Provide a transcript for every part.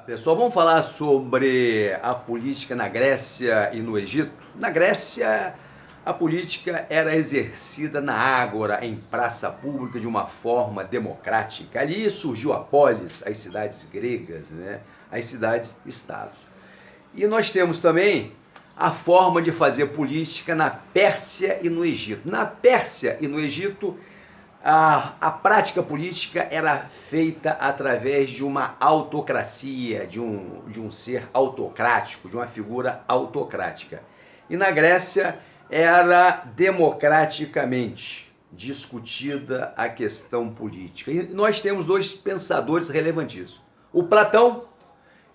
Pessoal, vamos falar sobre a política na Grécia e no Egito. Na Grécia, a política era exercida na ágora, em praça pública, de uma forma democrática. Ali surgiu a polis, as cidades gregas, as cidades-estados. E nós temos também a forma de fazer política na Pérsia e no Egito. Na Pérsia e no Egito, a prática política era feita através de uma autocracia, de um ser autocrático, de uma figura autocrática. E na Grécia era democraticamente discutida a questão política. E nós temos dois pensadores relevantíssimos, o Platão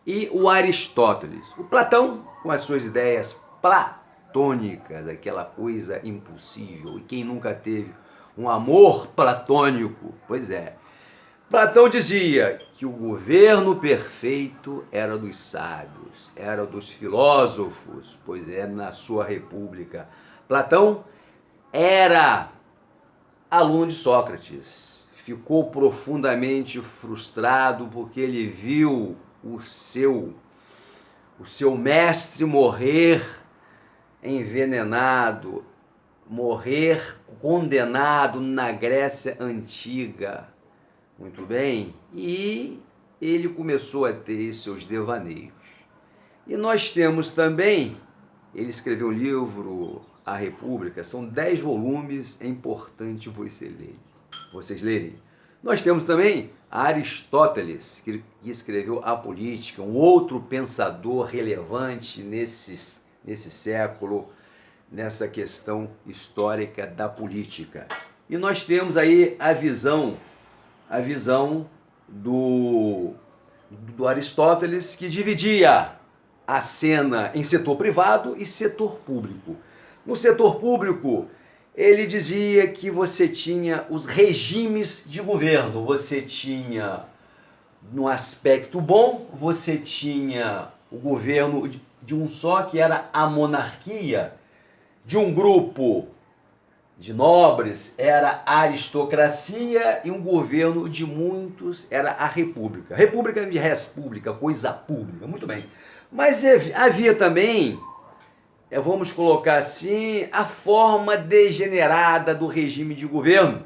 e o Aristóteles. O Platão, com as suas ideias platônicas, aquela coisa impossível, e quem nunca teve um amor platônico? Pois é. Platão dizia que o governo perfeito era dos sábios, era dos filósofos, pois é, na sua república. Platão era aluno de Sócrates, ficou profundamente frustrado porque ele viu o seu mestre morrer envenenado, morrer condenado na Grécia Antiga. Muito bem? E ele começou a ter seus devaneios. E nós temos também, ele escreveu um livro, A República, são 10 volumes, é importante vocês lerem. Nós temos também Aristóteles, que escreveu A Política, um outro pensador relevante nesse século, nessa questão histórica da política. E nós temos aí a visão do Aristóteles, que dividia a cena em setor privado e setor público. No setor público, ele dizia que você tinha os regimes de governo. Você tinha, no aspecto bom, você tinha o governo de um só, que era a monarquia. De um grupo de nobres era a aristocracia, e um governo de muitos era a república. República de res pública, coisa pública, muito bem. Mas havia também, vamos colocar assim, a forma degenerada do regime de governo,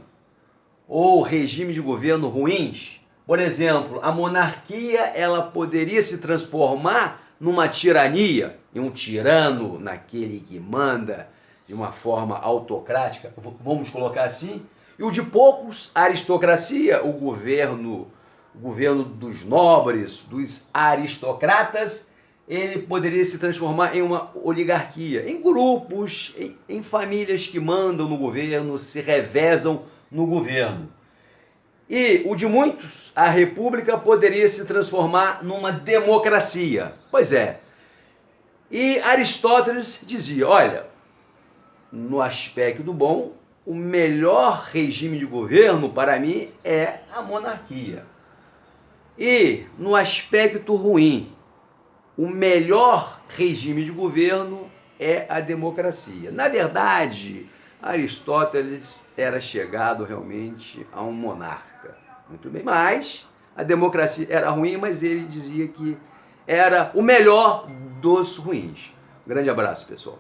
ou regime de governo ruins. Por exemplo, a monarquia, ela poderia se transformar numa tirania, em um tirano, naquele que manda de uma forma autocrática, vamos colocar assim. E o de poucos, a aristocracia, o governo dos nobres, dos aristocratas, ele poderia se transformar em uma oligarquia, em grupos, em famílias que mandam no governo, se revezam no governo. E o de muitos, a república, poderia se transformar numa democracia. Pois é. E Aristóteles dizia, olha, no aspecto bom, o melhor regime de governo para mim é a monarquia. E no aspecto ruim, o melhor regime de governo é a democracia. Na verdade, Aristóteles era chegado realmente a um monarca. Muito bem, mas a democracia era ruim, mas ele dizia que era o melhor dos ruins. Um grande abraço, pessoal.